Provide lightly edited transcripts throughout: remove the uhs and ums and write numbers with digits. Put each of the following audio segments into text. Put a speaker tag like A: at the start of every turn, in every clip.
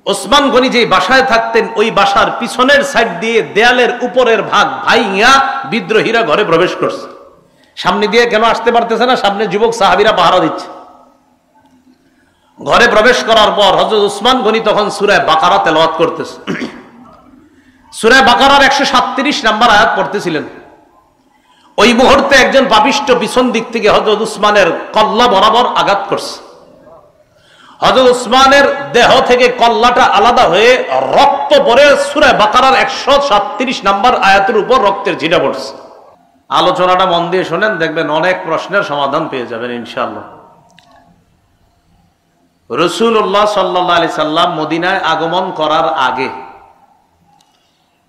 A: ওসমান গনি যে বাসায় থাকতেন ওই বাসার পিছনের সাইড দিয়ে দেয়ালের উপরের ভাগ ভাইয়া বিদ্রোহীরা ঘরে প্রবেশ করছে। সামনে দিয়ে কেন আসতে পারতেছে না? সামনে যুবক সাহাবীরা পাহারা দিচ্ছে। ঘরে প্রবেশ করার পর হযরত ওসমান গনি তখন সূরা বাকারা তেলাওয়াত করতেছে। সূরা বাকারার 137 নম্বর আয়াত পড়তেছিলেন। ওই মুহূর্তে একজন পাপিষ্ঠ পিছন দিক থেকে হযরত ওসমানের কল্লা বরাবর আঘাত করছে। হযরত ওসমানের দেহ থেকে কল্লাটা আলাদা হয়ে রক্ত পড়ে সূরা বাকারার 137 নম্বর আয়াতের উপর রক্তের ছিটা পড়ছে। আলোচনাটা মন দিয়ে শুনেন, দেখবেন অনেক প্রশ্নের সমাধান পেয়ে যাবেন ইনশাআল্লাহ। রাসূলুল্লাহ সাল্লাল্লাহু আলাইহি সাল্লাম মদিনায় আগমন করার আগে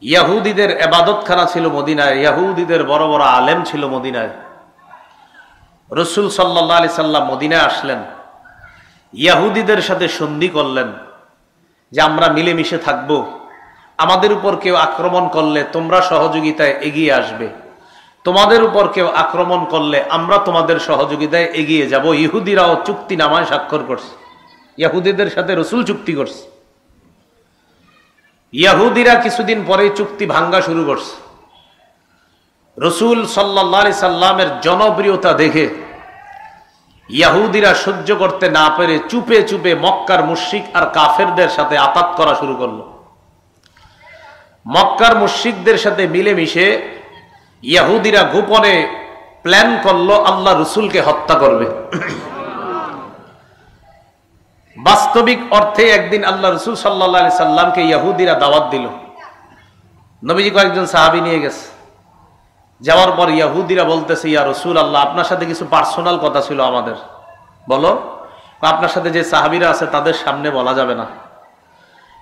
A: ইহুদিদের ইবাদতখানা ছিল মদিনায়, ইহুদিদের বড় বড় আলেম ছিল মদিনায়। রাসূল সাল্লাল্লাহু আলাইহি সাল্লাম মদিনায় আসলেন, ইহুদিদের সাথে সন্ধি করলেন যে আমরা মিলেমিশে থাকব, আমাদের উপর কেউ আক্রমণ করলে তোমরা সহযোগিতায় এগিয়ে আসবে, তোমাদের উপর কেউ আক্রমণ করলে আমরা তোমাদের সহযোগিতায় এগিয়ে যাব। ইহুদিরাও চুক্তিনামায় স্বাক্ষর করছে, ইহুদিদের সাথে রাসূল চুক্তি করছে। ইহুদিরা কিছুদিন পরে চুক্তি ভাঙ্গা শুরু করছে। রাসূল সাল্লাল্লাহু আলাইহি সাল্লামের জনপ্রিয়তা দেখে ইহুদিরা সহ্য করতে না পেরে চুপে চুপে মক্কার মুশরিক আর কাফেরদের সাথে আতাত করা শুরু করলো। মক্কার মুশরিকদের সাথে মিলেমিশে ইহুদিরা গোপনে প্ল্যান করলো আল্লাহ রাসূলকে হত্যা করবে। বাস্তবিক অর্থে একদিন আল্লাহ রাসূল সাল্লাল্লাহু আলাইহি সাল্লামকে ইহুদিরা দাওয়াত দিল। নবীজি কয়েকজন সাহাবী নিয়ে গেছে। যাওয়ার পর ইহুদিরা বলতেছে, ইয়া রাসূলুল্লাহ, আপনার সাথে কিছু পার্সোনাল কথা ছিল আমাদের। বলো। আপনার সাথে যে সাহাবীরা আছে তাদের সামনে বলা যাবে না।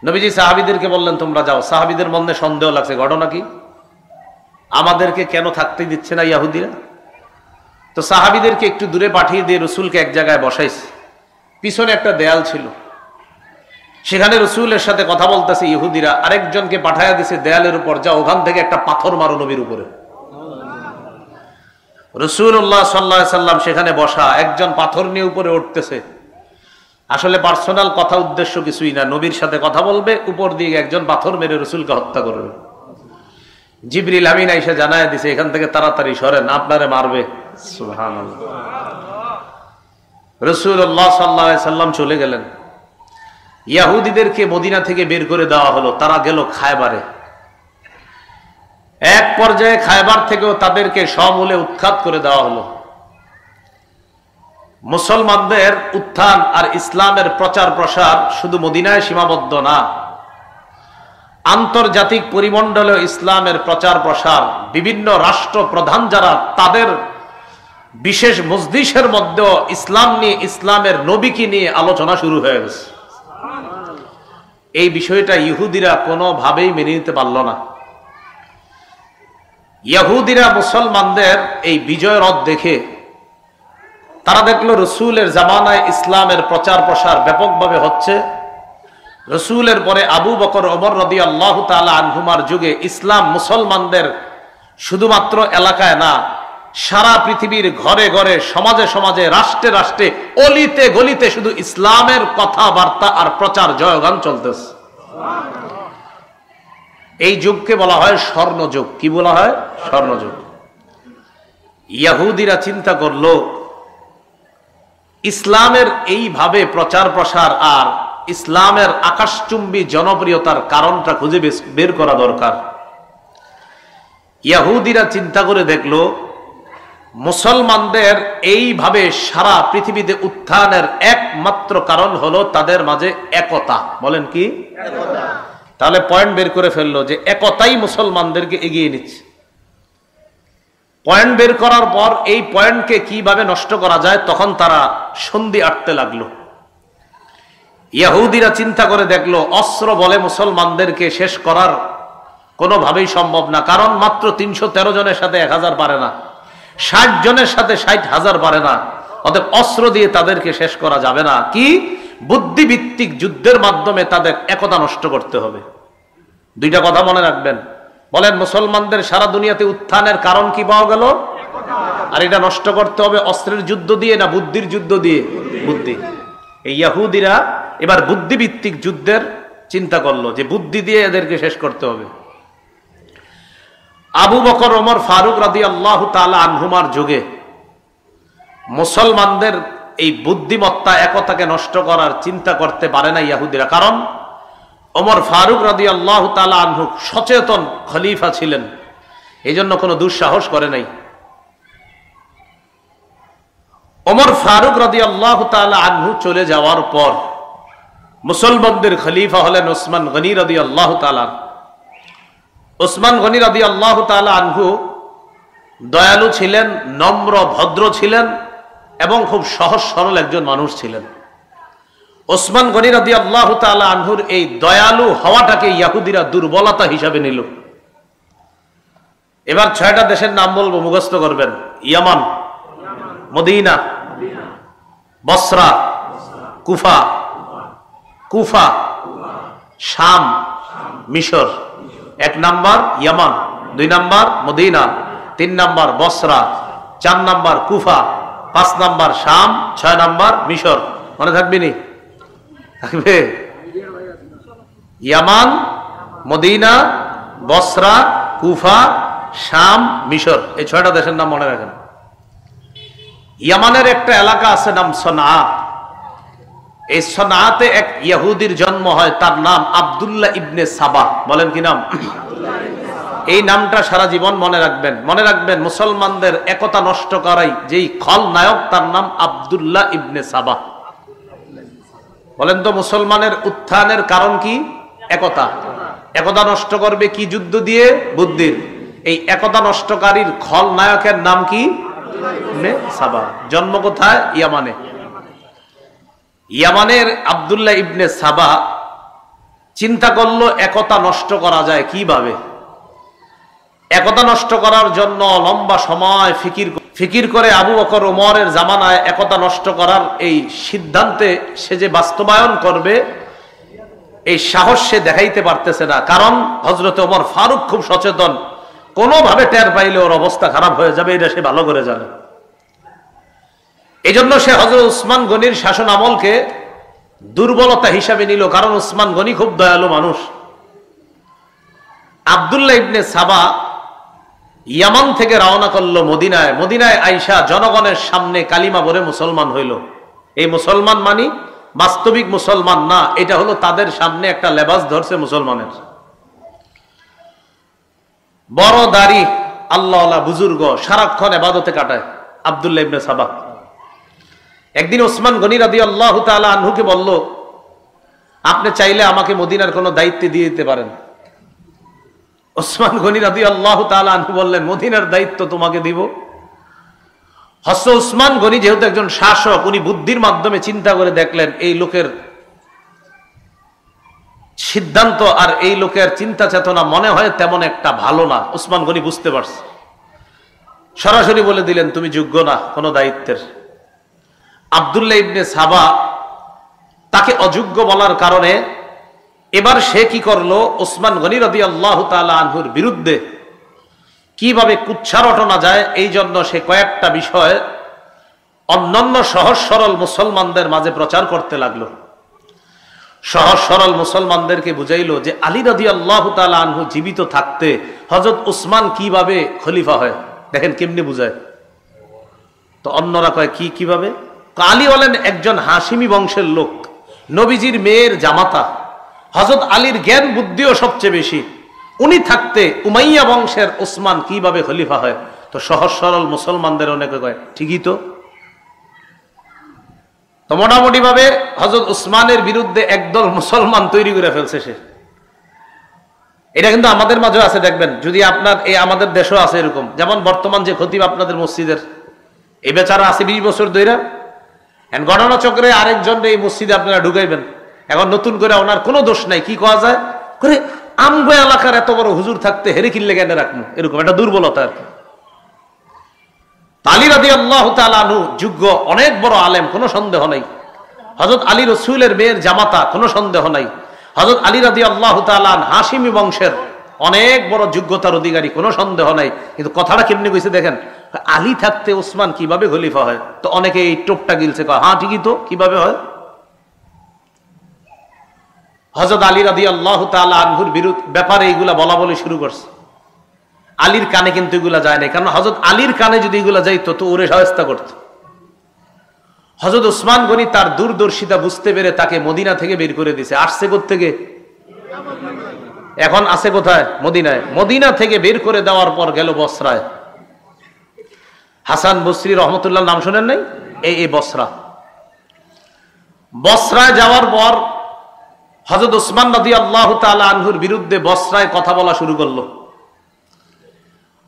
A: নবীজি সাহাবীদেরকে বললেন, তোমরা যাও। সাহাবীদের মনে সন্দেহ লাগছে, ঘটনা কি? আমাদেরকে কেন থাকতে দিচ্ছে না ইহুদিরা? তো সাহাবীদেরকে একটু দূরে পাঠিয়ে দিয়ে রাসূলকে এক জায়গায় বসাইছে। পিছনে একটা দেয়াল ছিল, সেখানে রাসূলের সাথে কথা বলতেছে ইহুদিরা। আরেকজনকে পাঠাইয়া দিছে দেয়ালের উপর, যা ওখান থেকে একটা পাথর মারো নবীর উপরে। রাসূলুল্লাহ সাল্লাল্লাহু আলাইহি সাল্লাম সেখানে বসা, একজন পাথর নিয়ে উপরে উঠতেছে। আসলে পার্সোনাল কথা, উদ্দেশ্য কিছুই না, নবীর সাথে কথা বলবে, উপর দিয়ে একজন পাথর মেরে রাসূলকে হত্যা করবে। জিবরিল আমিন আইসা জানায় দিছে, এখান থেকে তাড়াতাড়ি সরেন, আপনারে মারবে। সুবহানাল্লাহ। রাসূলুল্লাহ সাল্লাল্লাহু আলাইহি সাল্লাম চলে গেলেন। ইহুদিদেরকে মদিনা থেকে বের করে দেওয়া হলো, তারা গেল খায়বারে। এক পর্যায়ে খায়বার থেকেও তাদেরকে সমূলে উৎখাত করে দেওয়া হলো। মুসলমানদের উত্থান আর ইসলামের প্রচার প্রসার শুধু মদিনায় সীমাবদ্ধ না, আন্তর্জাতিক পরিমণ্ডলে ইসলামের প্রচার প্রসার, বিভিন্ন রাষ্ট্র প্রধান যারা, তাদের বিশেষ মজলিসের মধ্যে ইসলাম নিয়ে, ইসলামের নবীকে নিয়ে আলোচনা শুরু হয়ে গেছে। এই বিষয়টা ইহুদিরা কোনোভাবেই মেনে নিতে পারল না। ইহুদিরা মুসলমানদের এই বিজয় রথ দেখে তারা দেখলো রাসূলের জামানায় ইসলামের প্রচার প্রসার ব্যাপকভাবে হচ্ছে। রাসূলের পরে আবু বকর, ওমর রাদিয়াল্লাহু তাআলা আনহুমার যুগে ইসলাম মুসলমানদের শুধুমাত্র এলাকায় না, সারা পৃথিবীর ঘরে ঘরে, সমাজে সমাজে, রাষ্ট্রে রাষ্ট্রে, অলিতে গলিতে শুধু ইসলামের কথাবার্তা আর প্রচার জয়গান চলতেছে। এই যুগকে বলা হয় স্বর্ণযুগ। কি বলা হয়? স্বর্ণযুগ। ইহুদিরা চিন্তা করলো ইসলামের এইভাবে প্রচার প্রসার আর ইসলামের আকাশচুম্বী জনপ্রিয়তার কারণটা খুঁজে বের করা দরকার। ইহুদিরা চিন্তা করে দেখলো মুসলমানদের এইভাবে সারা পৃথিবীতে উত্থানের একমাত্র কারণ হলো তাদের মাঝে একতা। বলেন কি? তাহলে পয়েন্ট বের করে ফেললো যে একতাই মুসলমানদেরকে এগিয়ে নিচ্ছে। পয়েন্ট বের করার পর এই পয়েন্টকে কিভাবে নষ্ট করা যায়, তখন তারা সন্ধি আটতে লাগলো। ইহুদিরা চিন্তা করে দেখলো অস্ত্র বলে মুসলমানদেরকে শেষ করার কোনোভাবেই সম্ভব না, কারণ মাত্র 313 জনের সাথে 1000 পারে না, 60 জনের সাথে 60,000 পারে না। অতএব অস্ত্র দিয়ে তাদেরকে শেষ করা যাবে না। কি? বুদ্ধিভিত্তিক যুদ্ধের মাধ্যমে তাদের একতা নষ্ট করতে হবে। দুইটা কথা মনে রাখবেন। বলেন, মুসলমানদের সারা দুনিয়াতে উত্থানের কারণ কি পাওয়া গেল? আর এটা নষ্ট করতে হবে অস্ত্রের যুদ্ধ দিয়ে না বুদ্ধির যুদ্ধ দিয়ে? বুদ্ধি। এই ইহুদিরা এবার বুদ্ধিভিত্তিক যুদ্ধের চিন্তা করলো যে বুদ্ধি দিয়ে এদেরকে শেষ করতে হবে। আবু বকর, ওমর ফারুক রাদিয়াল্লাহু তাআলা আনহুমার যুগে মুসলমানদের এই বুদ্ধিমত্তা, একতাকে নষ্ট করার চিন্তা করতে পারে না ইহুদিরা। কারণ ওমর ফারুক রাদিয়াল্লাহু তাআলা আনহু সচেতন খলিফা ছিলেন, এই জন্য কোনো দুঃসাহস করে নাই। ওমর ফারুক রাদিয়াল্লাহু তাআলা আনহু চলে যাওয়ার পর মুসলমানদের খলিফা হলেন ওসমান গনি রাদিয়াল্লাহু তাআলা। ওসমান গনি রাদিয়াল্লাহু তাআলা আনহু দয়ালু ছিলেন, নম্র ভদ্র ছিলেন এবং খুব সহজ সরল একজন মানুষ ছিলেন। ওসমান গনি রাদিয়াল্লাহু তাআলা আনহুর এই দয়ালু হওয়াটাকে ইহুদিরা দুর্বলতা হিসাবে নিল। এবার 6টা দেশের নাম বলবো, মুখস্থ করবেন। ইয়ামান, মদিনা, বসরা, কুফা, কুফা, শাম, মিশর। 1 নাম্বার ইয়ামান, 2 নাম্বার মদিনা, 3 নাম্বার বসরা, 4 নাম্বার কুফা, 5 নাম্বার শাম, 6 নাম্বার মিশর। মনে থাকবে নি? থাকবে? ইয়ামান, মদিনা, বসরা, কুফা, শাম, মিশর, এই 6টা দেশের নাম মনে রাখেন। ইয়ামানের একটা এলাকা আছে নাম সনা। এই সনাতে এক ইহুদির জন্ম হয়, তার নাম আব্দুল্লাহ ইবনে সাবা। বলেন কি নাম? এই নামটা সারা জীবন মনে রাখবেন। মনে রাখবেন মুসলমানদের একতা নষ্ট করাই যেই খলনায়ক, তার নাম আব্দুল্লাহ ইবনে সাবা। বলেন তো মুসলমানের উত্থানের কারণ কি? একতা। একতা নষ্ট করবে কি যুদ্ধ দিয়ে? বুদ্ধির। এই একতা নষ্টকারীর খলনায়কের নাম কি? ইবনে সাবা। জন্ম কোথায়? ইয়ামানে। ইয়ামানের আব্দুল্লাহ ইবনে সাবা চিন্তা করলো একতা নষ্ট করা যায় কিভাবে। একতা নষ্ট করার জন্য লম্বা সময় ফিকির করে আবু বকর ওমরের জামানায় একতা নষ্ট করার এই সিদ্ধান্তে সে যে বাস্তবায়ন করবে, এই সাহস সে দেখাইতে পারতেছে না। কারণ হযরত ওমর ফারুক খুব সচেতন, কোনোভাবে টের পাইলে ওর অবস্থা খারাপ হয়ে যাবে, এটা সে ভালো করে জানে। এই জন্য সে হযরত উসমান গনির শাসন আমলকে দুর্বলতা হিসাবে নিল, কারণ উসমান গনি খুব দয়ালু মানুষ। আব্দুল্লাহ ইবনে সাবা ইয়ামান থেকে রওনা করলো মদিনায়। মদিনায় আইসা জনগণের সামনে কালিমা পড়ে মুসলমান হইল। এই মুসলমান মানি বাস্তবিক মুসলমান না, এটা হলো তাদের সামনে একটা লেবাস ধরছে মুসলমানের। বড় দাড়ি, আল্লাহওয়ালা বুজুর্গ, সারাক্ষণ ইবাদতে কাটায় আব্দুল্লাহ ইবনে সাবা। একদিন ওসমান গনি রাদিয়াল্লাহু তাআলা আনহুকে বলল, আপনি চাইলে আমাকে মদিনার কোনো দায়িত্ব দিয়ে দিতে পারেন। ওসমান গনি রাদিয়াল্লাহু তাআলা আনহু বললেন, মদিনার দায়িত্ব তোমাকে দিব? হযরত ওসমান গনি যেহেতু একজন শাসক, উনি বুদ্ধির মাধ্যমে চিন্তা করে দেখলেন এই লোকের সিদ্ধান্ত আর এই লোকের চিন্তা চেতনা মনে হয় তেমন একটা ভালো না। ওসমান গনি বুঝতে পারছে, সরাসরি বলে দিলেন, তুমি যোগ্য না কোনো দায়িত্বের। আব্দুল্লাহ ইবনে সাবা তাকে অযোগ্য বলার কারণে এবার সে কি করলো, ওসমান গনি রাদিয়াল্লাহু তাআলা আনহুর বিরুদ্ধে কিভাবে কুচ্ছা রটনা যায়, এই জন্য সে কয়েকটা বিষয় অন্যান্য সহজ সরল মুসলমানদের মাঝে প্রচার করতে লাগলো। সহজ সরল মুসলমানদেরকে বুঝাইলো যে আলী রাদিয়াল্লাহু তাআলা আনহু জীবিত থাকতে হযরত উসমান কিভাবে খলিফা হয়, দেখেন কেমনে বুঝায়। তো অন্যরা কয় কিভাবে? আলী হলেন একজন হাশিমি বংশের লোক, নবীজির মেয়ের জামাতা, হযরত আলীর জ্ঞান বুদ্ধিও সবচেয়ে বেশি। উনি থাকতে উমাইয়া বংশের উসমান কিভাবে খলিফা হয়? তো সহজ সরল মুসলমানদের অনেকে কয় ঠিকই তো। তো মোটামুটি ভাবে হযরত উসমানের বিরুদ্ধে একদল মুসলমান তৈরি করে ফেলছে সে। এটা কিন্তু আমাদের মাঝে আছে, দেখবেন যদি আপনার এই আমাদের দেশেও আছে এরকম। যেমন বর্তমান যে খতিব আপনাদের মসজিদের, এই বেচারা আছে 20 বছর ধরে, ঘটনা চক্রে আরেকজন এই মসজিদে আপনারা ঢুকাইবেন। এখন নতুন করে ওনার কোনো দোষ নাই, কি করা যায় করে আমগো এলাকার এত বড় হুজুর থাকতে হেরে কিনলে কেন রাখবো, এরকম একটা দুর্বলতা আর কি। আলী রাদিয়াল্লাহু তাআলা আনহু যোগ্য অনেক বড় আলেম, কোনো সন্দেহ নাই। হযরত আলী রাসূলের মেয়ের জামাতা, কোনো সন্দেহ নাই। হযরত আলী রাদিয়াল্লাহু তাআলা হাশিমি বংশের অনেক বড় যোগ্যতার অধিকারী, কোনো সন্দেহ নাই। কিন্তু কথাটা কেমনে কইছে দেখেন, আলী থাকতে ওসমান কিভাবে খলিফা হয়? তো অনেকে এই টোপটা গিলছে, হ্যাঁ ঠিকই তো, কিভাবে হয়? হযরত আলী রাদিয়াল্লাহু তাআলা আনহুর ব্যাপারে এইগুলা বলা বলে শুরু করছে। আলীর কানে কিন্তু এগুলা যায় না, কারণ হযরত আলীর কানে যদি এগুলা যাইতো তো ওরে সহায়তা করত। হযরত উসমান গনি তার দূরদর্শিতা বুঝতে পেরে তাকে মদিনা থেকে বের করে দিয়েছে। আসছে কোত্থেকে? এখন আছে কোথায়? মদিনায়। মদিনা থেকে বের করে দেওয়ার পর গেল বসরায়। হাসান বসরি রহমতুল্লাহ নাম শুনেন নাই? এই বসরা। বসরায় যাওয়ার পর হযরত উসমান রাদিয়াল্লাহু তাআলা আনহুর বিরুদ্ধে বসরায় কথা বলা শুরু করলো।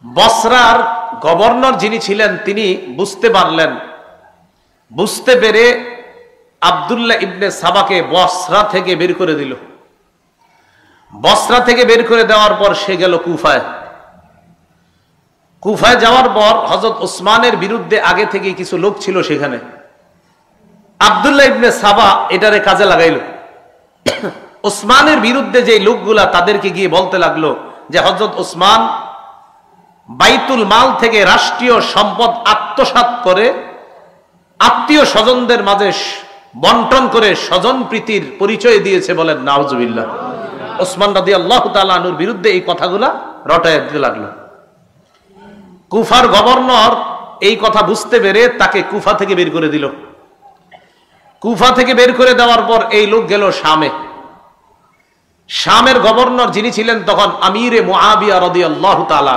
A: বসরার গভর্নর যিনি ছিলেন তিনি বুঝতে পারলেন, বুঝতে পেরে আব্দুল্লাহ ইবনে সাবাকে বসরা থেকে বের করে দিল। বসরা থেকে বের করে দেওয়ার পর সে গেল কুফায়। কুফায় যাওয়ার পর হযরত উসমানের বিরুদ্ধে আগে থেকে কিছু লোক ছিল সেখানে। আব্দুল্লাহ ইবনে সাবা এটারে কাজে লাগাইল। উসমানের বিরুদ্ধে যে লোকগুলা তাদেরকে গিয়ে বলতে লাগলো যে হযরত উসমান বাইতুল মাল থেকে রাষ্ট্রীয় সম্পদ আত্মসাৎ করে আত্মীয় স্বজনদের মাঝে বন্টন করে স্বজন প্রীতির পরিচয় দিয়েছে। বলেন নাউজুবিল্লাহ। উসমান রাদিয়াল্লাহু তাআলা আনহুর বিরুদ্ধে এই কথাগুলা রটায় দিতে লাগলো। কুফার গভর্নর এই কথা বুঝতে পেরে তাকে কুফা থেকে বের করে দিল। কুফা থেকে বের করে দেওয়ার পর এই লোক গেল শামে। শামের গভর্নর যিনি ছিলেন তখন আমিরে মুআবিয়া রাদিয়াল্লাহু তাআলা।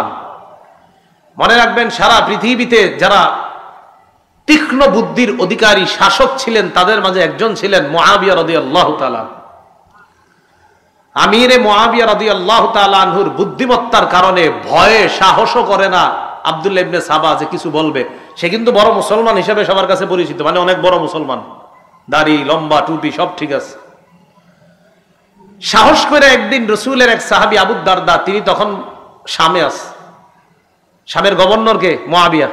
A: মনে রাখবেন, সারা পৃথিবীতে যারা তীক্ষ্ণ বুদ্ধির অধিকারী শাসক ছিলেন তাদের মাঝে একজন ছিলেন মুআবিয়া রাদিয়াল্লাহু তাআলা। আমিরে মুআবিয়া রাদিয়াল্লাহু তাআলা আনহুর বুদ্ধিমত্তার কারণে ভয়ে সাহসও করে না আব্দুল্লাহ ইবনে সাবা যে কিছু বলবে। সে কিন্তু বড় মুসলমান হিসেবে সবার কাছে পরিচিত, মানে অনেক বড় মুসলমান, দাড়ি লম্বা টুপি সব ঠিক আছে। সাহস করে একদিন রাসূলের এক সাহাবী আবু দারদা, তিনি তখন শামে আছে। শামের গভর্নরকে মুআবিয়া।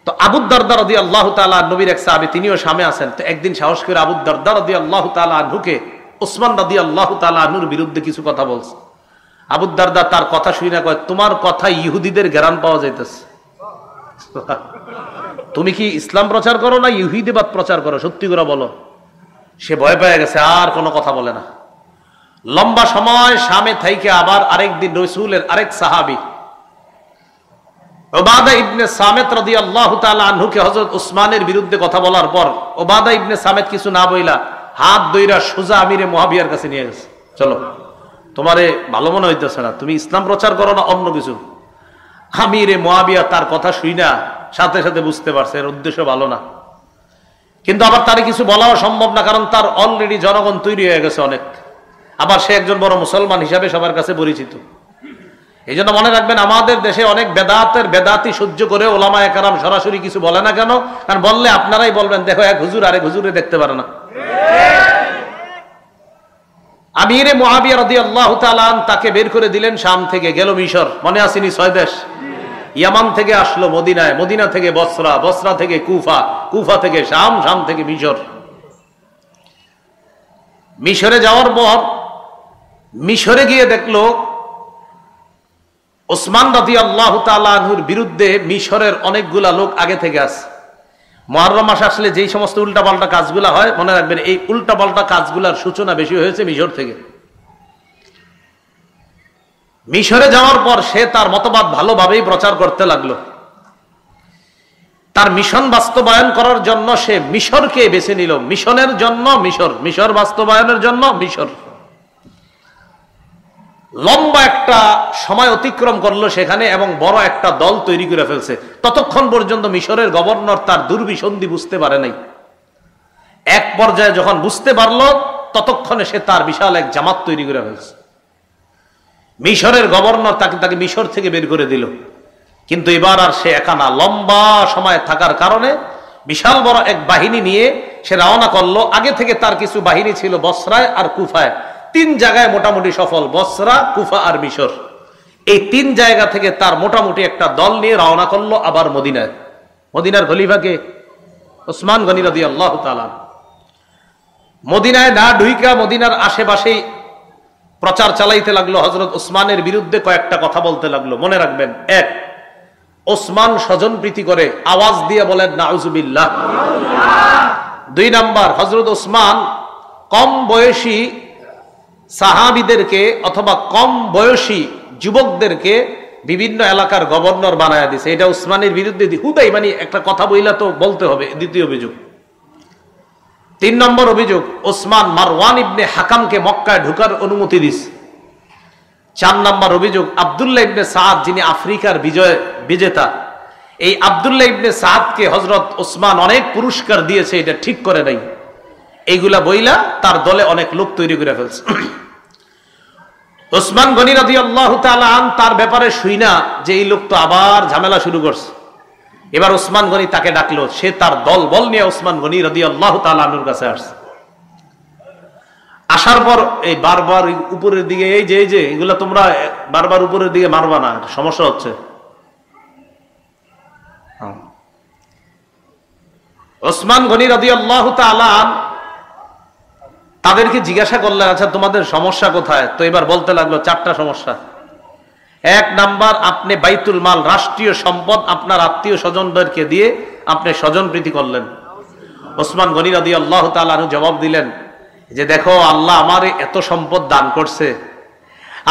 A: তো আবু দারদা রাদিয়াল্লাহু তাআলা নবীর এক সাহাবী, তিনিও শামে আছেন। তো একদিন সাহস করে আবু দারদা রাদিয়াল্লাহু তাআলা আনহুকে উসমান রাদিয়াল্লাহু তাআলা আনহুর বিরুদ্ধে কিছু কথা বলছে। আবু দারদা তার কথা শুনে কয়, তোমার কথা ইহুদিদের জ্ঞান পাওয়া যাইতেছে। তুমি কি ইসলাম প্রচার করো না ইহুদিবাদ প্রচার করো? সত্যি করে বলো। সে ভয় পেয়ে গেছে, আর কোনো কথা বলে না। লম্বা সময় শামে থাইকে আবার আরেকদিন রাসূলের আরেক সাহাবী উবাদা ইবনে সামিত রাদিয়াল্লাহু তাআলা আনহুকে হযরত উসমানের বিরুদ্ধে কথা বলার পর উবাদা ইবনে সামিত কিছু না বইলা হাত ধইরা সোজা আমিরে মুআবিয়ার কাছে নিয়ে গেছে। চলো, তোমারে ভালো মনে হইতেছে না, তুমি ইসলাম প্রচার করো না অন্য কিছু। আমিরে মুআবিয়া তার কথা শুইনা সাথে সাথে বুঝতে পারছে এর উদ্দেশ্য ভালো না, কিন্তু আবার তার কিছু বলাও সম্ভব না, কারণ তার অলরেডি জনগণ তৈরি হয়ে গেছে অনেক। আবার সে একজন বড় মুসলমান হিসাবে সবার কাছে পরিচিত। এই জন্য মনে রাখবেন, আমাদের দেশে অনেক বেদাতি সহ্য করে ওলামায়ে কেরাম সরাসরি কিছু বলে না কেন? কারণ বললে আপনারাই বলবেন, দেখো এক হুজুর আরেক হুজুরে দেখতে পারে না। আমিরে মুআবিয়া রাদিয়াল্লাহু তাআলা তাকে বের করে দিলেন শাম থেকে। গেল মিশর, মনে আসেনি 6 দেশ। ইয়ামান থেকে আসলো মদিনায়, মদিনা থেকে বসরা, বসরা থেকে কুফা, কুফা থেকে শাম, শাম থেকে মিশর। মিশরে যাওয়ার পর মিশরে গিয়ে দেখলো ওসমান রাদিয়াল্লাহু তাআলা আনহুর বিরুদ্ধে মিশরের অনেকগুলা লোক আগে থেকে আছে। মুহররম মাস আসলে যেই সমস্ত উল্টাপাল্টা কাজগুলা হয়, মনে রাখবেন এই উল্টাপাল্টা কাজগুলার সূচনা বেশি হয়েছে মিশর থেকে। মিশরে যাওয়ার পর সে তার মতবাদ ভালোভাবেই প্রচার করতে লাগলো। তার মিশন বাস্তবায়ন করার জন্য সে মিশরকে বেছে নিল। মিশনের জন্য মিশর, মিশর বাস্তবায়নের জন্য মিশর। লম্বা একটা সময় অতিক্রম করলো সেখানে এবং বড় একটা দল তৈরি করে ফেলছে। ততক্ষণ পর্যন্ত মিশরের গভর্নর তার দুর্বিসন্ধি বুঝতে পারে নাই। এক পর্যায়ে যখন বুঝতে পারলো, ততক্ষণে সে তার বিশাল এক জামাত তৈরি করে ফেলছে। মিশরের গভর্নর তাকে মিশর থেকে বের করে দিল। কিন্তু এবার আর সে একা না, লম্বা সময় থাকার কারণে বিশাল বড় এক বাহিনী নিয়ে সে রওনা করলো। আগে থেকে তার কিছু বাহিনী ছিল বসরায় আর কুফায়। 3 জায়গায় মোটামুটি সফল, বসরা, কুফা আর মিশর। এই 3 জায়গা থেকে তার মোটামুটি একটা দল নিয়ে রওনা করলো আবার মদিনায়। মদিনার খলিফাকে ওসমান গনি রাদিয়াল্লাহু তাআলা। মদিনায় না ঢুইকা মদিনার আশেপাশেই প্রচার চালাইতে লাগলো। হযরত ওসমানের বিরুদ্ধে কয়েকটা কথা বলতে লাগলো। মনে রাখবেন, 1, ওসমান স্বজন প্রীতি করে, আওয়াজ দিয়ে বলেন নাউজুবিল্লাহ। 2 নাম্বার, হযরত ওসমান কম বয়সী সাহাবীদেরকে অথবা কম বয়সী যুবকদেরকে বিভিন্ন এলাকার গভর্নর বানায় দিছে। এটা উসমানের বিরুদ্ধে হুদাই মানে একটা কথা বইলা তো বলতে হবে। দ্বিতীয় অভিযোগ। 3 নম্বর অভিযোগ, ওসমান মারওয়ান ইবনে হাকামকে মক্কায় ঢোকার অনুমতি দিছে। 4 নম্বর অভিযোগ, আব্দুল্লাহ ইবনে সাদ যিনি আফ্রিকার বিজেতা, এই আব্দুল্লাহ ইবনে সাদকে হযরত ওসমান অনেক পুরস্কার দিয়েছে, এটা ঠিক করে নাই। এইগুলা বইলা তার দলে অনেক লোক তৈরি করে ফেলছে। ওসমান গনি রাদিয়াল্লাহু তাআলা আন তার ব্যাপারে শুইনা যে এই লোক তো আবার ঝামেলা শুরু করছে, এবার ওসমান গনি তাকে ডাকলো। সে তার দল বল নিয়ে ওসমান গনি রাদিয়াল্লাহু তাআলা আনহুর কাছে আসছে। আসার পর এই বারবার উপরের দিকে এই যে এগুলা তোমরা বারবার উপরের দিকে মারবা না, সমস্যা হচ্ছে। ওসমান গনি রাদিয়াল্লাহু তাআলা তাদেরকে জিজ্ঞাসা করলেন, আচ্ছা তোমাদের সমস্যা কোথায়? তো এবার বলতে লাগলো 4টা সমস্যা। 1 নাম্বার, আপনি বাইতুল মাল রাষ্ট্রীয় সম্পদ আপনার আত্মীয় স্বজনদেরকে দিয়ে আপনি স্বজন প্রীতি করলেন। ওসমান গনি রাদিয়াল্লাহু তাআলা আনহু জবাব দিলেন যে দেখো, আল্লাহ আমারে এত সম্পদ দান করছে,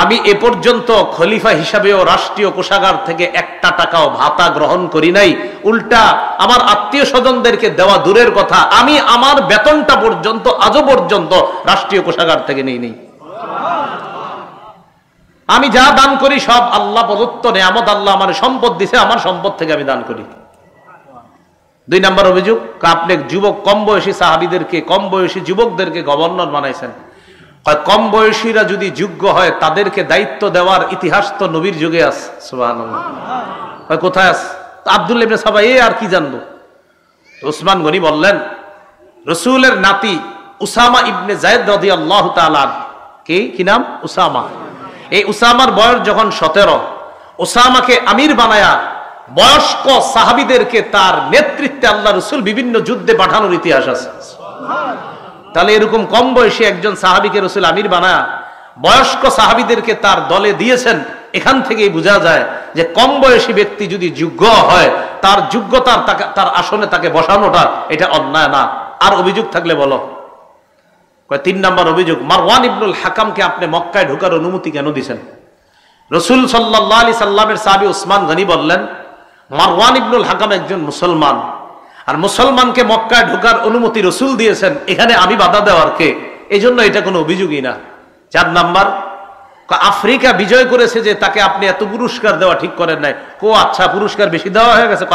A: আমি এ পর্যন্ত খলিফা হিসাবেও রাষ্ট্রীয় কোষাগার থেকে 1টা টাকাও ভাতা গ্রহণ করি নাই। উল্টা আমার আত্মীয় স্বজনদেরকে দেওয়া দূরের কথা, আমি আমার বেতনটা পর্যন্ত আজও পর্যন্ত রাষ্ট্রীয় কোষাগার থেকে নেই। আমি যা দান করি সব আল্লাহ প্রদত্ত নেয়ামত, আল্লাহ আমার সম্পদ দিছে, আমার সম্পদ থেকে আমি দান করি। 2 নম্বর অভিযোগ, আপনি যুবক কম বয়সী সাহাবীদেরকে, কম বয়সী যুবকদেরকে গভর্নর বানাইছেন। কম বয়সীরা যদি যোগ্য হয় তাদেরকে দায়িত্ব দেওয়ার ইতিহাস তো নবীর যুগে আছে। সুবহানাল্লাহ। কোথায় আছে? আব্দুল্লাহ ইবনে সাবা আর কি জানবো? ওসমান গনি বললেন, রাসূলের নাতি উসামা ইবনে যায়েদ রাদিয়াল্লাহু তাআলা, কি নাম? উসামা। এই উসামার বয়স যখন 17, উসামাকে আমির বানায়া বয়স্ক সাহাবীদেরকে তার নেতৃত্বে আল্লাহ রাসূল বিভিন্ন যুদ্ধে পাঠানোর ইতিহাস আছে। তাহলে এরকম কম বয়সী একজন সাহাবীকে রাসূল আমির বানায়া বয়স্ক সাহাবীদেরকে তার দলে দিয়েছেন। এখান থেকেই বোঝা যায় যে কম বয়সী ব্যক্তি যদি যোগ্য হয়, তার যোগ্যতার তার আসনে তাকে বসানোটা এটা অন্যায় না। আর অভিযোগ থাকলে বলো। 3 নম্বর অভিযোগ, মারওয়ান ইবনুল হাকামকে আপনি মক্কায় ঢোকার অনুমতি কেন দিয়েছেন? রাসূল সাল্লাল্লাহু আলাইহি সাল্লামের সাহাবী ওসমান গনি বললেন, মারওয়ান ইবনুল হাকাম একজন মুসলমান, আর মুসলমানকে মক্কায় ঢোকার অনুমতি রাসূল দিয়েছেন, এখানে আমি বাধা দেওয়ার কে? এই জন্য এটা কোনো অভিযোগই না। 4 নাম্বার, আফ্রিকা বিজয় করেছে যে তাকে আপনি এত পুরস্কার দেওয়া ঠিক করেন নাই। আচ্ছা পুরস্কার বেশি দেওয়া হয়ে গেছে?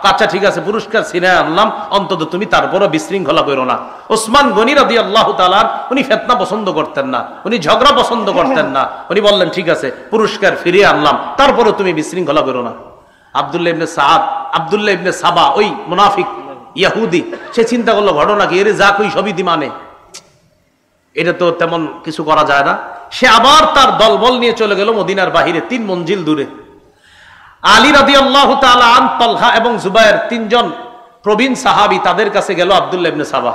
A: আচ্ছা ঠিক আছে, পুরস্কার ছিনায় আনলাম, অন্তত তুমি তারপরও বিশৃঙ্খলা করো না। ওসমান গনি রাদিয়াল্লাহু তাআলা উনি ফিতনা পছন্দ করতেন না, উনি ঝগড়া পছন্দ করতেন না। উনি বললেন ঠিক আছে, পুরস্কার ফিরিয়ে আনলাম, তারপরও তুমি বিশৃঙ্খলা করো না। আব্দুল্লাহ ইবনে সাদ, আব্দুল্লাহ ইবনে সাবা, ওই মুনাফিক ইহুদি, সে চিন্তা করলো ঘটনা কি, এর যা কই সবই দি মানে, এটা তো তেমন কিছু করা যায় না। সে আবার তার দলবল নিয়ে চলে গেল মদিনার বাহিরে 3 মঞ্জিল দূরে। আলী রাদিয়াল্লাহু তাআলা আন, তালহা এবং জুবায়ের 3 জন প্রবীণ সাহাবী তাদের কাছে গেল আব্দুল্লাহ ইবনে সাবা।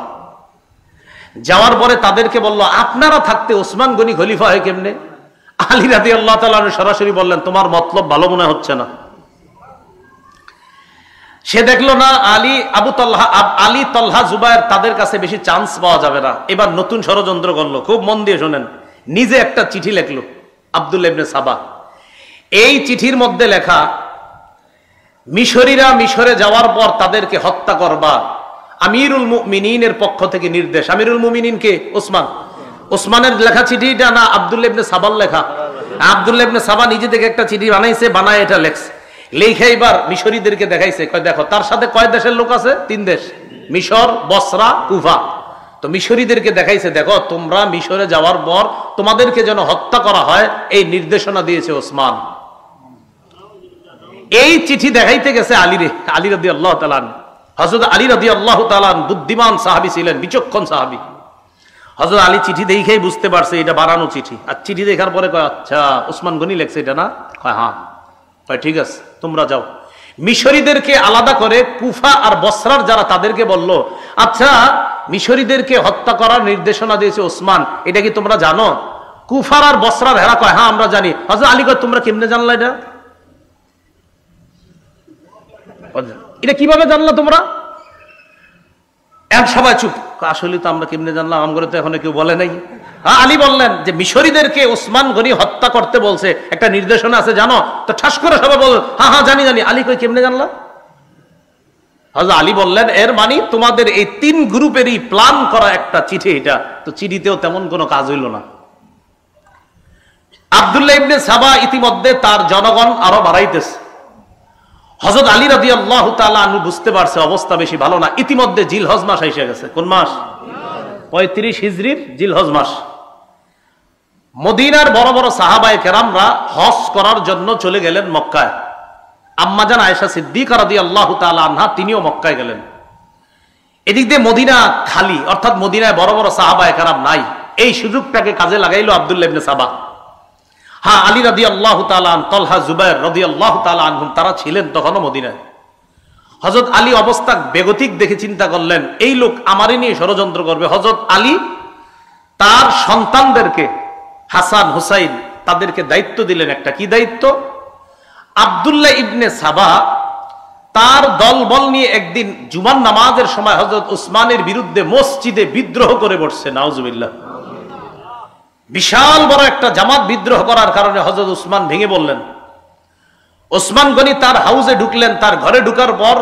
A: যাওয়ার পরে তাদেরকে বলল, আপনারা থাকতে ওসমান গনি খলিফা হয় কেমনে? আলী রাদিয়াল্লাহু তাআলা সরাসরি বললেন, তোমার মতলব ভালো মনে হচ্ছে না। সে দেখলো না আলী তালহা জুবায়ের তাদের কাছে বেশি চান্স পাওয়া যাবে না। এবার নতুন ষড়যন্ত্র করলো, খুব মন দিয়ে শোনেন। নিজে একটা চিঠি লেখলো আব্দুল্লাহ ইবনে সাবা। এই চিঠির মধ্যে লেখা, মিশরীরা মিশরে যাওয়ার পর তাদেরকে হত্যা করবা, আমিরুল মুমিনিনের পক্ষ থেকে নির্দেশ। আমিরুল মুমিনিন কে? ওসমান। ওসমানের লেখা চিঠিটা না আব্দুল্লাহ ইবনে সাবার লেখা? আব্দুল্লাহ ইবনে সাবা নিজে থেকে একটা চিঠি বানাইছে, বানায় এটা লেখছে, লেখা এবার মিশরীদেরকে দেখাইছে। দেখো তার সাথে কয় দেশের লোক আছে? 3 দেশ, মিশর, বসরা, কুফা। তো মিশরীদেরকে দেখাইছে, দেখো তোমরা মিশরে যাওয়ার পর তোমাদেরকে যেন হত্যা করা হয় এই নির্দেশনা দিয়েছে ওসমান। এই চিঠি দেখাইতে গেছে আলী রাদিয়াল্লাহু তাআলা। হযরত আলী রাদিয়াল্লাহু তাআলা বুদ্ধিমান সাহাবী ছিলেন, বিচক্ষণ সাহাবী। হযরত আলী চিঠি দেখেই বুঝতে পারছে এটা বানানো চিঠি। আর চিঠি দেখার পরে কয়, আচ্ছা ওসমান গনি লেখছে এটা না? কয় হ্যাঁ। কয় ঠিক আছে, তোমরা যাও। মিশরীদেরকে আলাদা করে কুফা আর বসরার যারা, তাদেরকে বলল, আচ্ছা মিশরীদেরকে হত্যা করার নির্দেশনা দিয়েছে ওসমান, এটা কি তোমরা জানো? কুফার আর বসরার হেরা কয় হ্যাঁ আমরা জানি। হযরত আলী কয়, তোমরা কেমনে জানলা এটা? এটা কিভাবে জানলা তোমরা? এক সবাই চুপ। আসলে তো আমরা কেমনে জানলাম, আমগরে তো এখন কেউ বলে নাই। আলী বললেন যে মিশরীদেরকে ওসমান গনি হত্যা করতে বলছে, একটা নির্দেশনা আছে জানো? তো ঠাস করে সবাই বল হ্যাঁ হ্যাঁ জানি জানি। আলী কই কেমনে জানলা? হযরত আলী বললেন এর মানে তোমাদের এই 3 গ্রুপেরই প্ল্যান করা একটা চিঠি এটা। তো চিঠিতেও তেমন কোনো কাজ হইল না। আব্দুল্লাহ ইবনে সাবা ইতিমধ্যে তার জনগণ আরো বাড়াইতেছে। হযরত আলী রাদিয়াল্লাহু তাআলা আনহু বুঝতে পারছে অবস্থা বেশি ভালো না। ইতিমধ্যে জিলহজ মাস এসে গেছে। কোন মাস? 35 হিজরির জিলহজ মাস। মদিনার বড় বড় সাহাবায়ে কেরামরা হজ করার জন্য চলে গেলেন মক্কায়। আম্মাজান আয়েশা সিদ্দিকা রাদিয়াল্লাহু তাআলা আনহা তিনিও মক্কায় গেলেন। এদিক দিয়ে মদিনা খালি, অর্থাৎ মদিনায় বড় বড় সাহাবায়ে কেরাম নাই। এই সুযোগটাকে কাজে লাগাইলো আব্দুল্লাহ ইবনে সাবা। হ্যাঁ, আলী রাদিয়াল্লাহু তাআলা আনহু, তালহা, জুবায়ের রাদিয়াল্লাহু তাআলা আনহুম তারা ছিলেন তখনও মদিনায়। হযরত আলী অবস্থা বেগতিক দেখে চিন্তা করলেন এই লোক আমারই নিয়ে ষড়যন্ত্র করবে। হযরত আলী তার সন্তানদেরকে হাসান, হুসাইন তাদেরকে দায়িত্ব দিলেন একটা। কি দায়িত্ব? আব্দুল্লাহ ইবনে সাবা তার দলবল নিয়ে একদিন জুমার নামাজের সময় হযরত উসমানের বিরুদ্ধে মসজিদে বিদ্রোহ করে বসছে। নাউজুবিল্লাহ। বিশাল বড় একটা জামাত বিদ্রোহ করার কারণে হযরত উসমান ভেঙে বললেন। ওসমান গনি তার হাউসে ঢুকলেন। তার ঘরে ঢুকার পর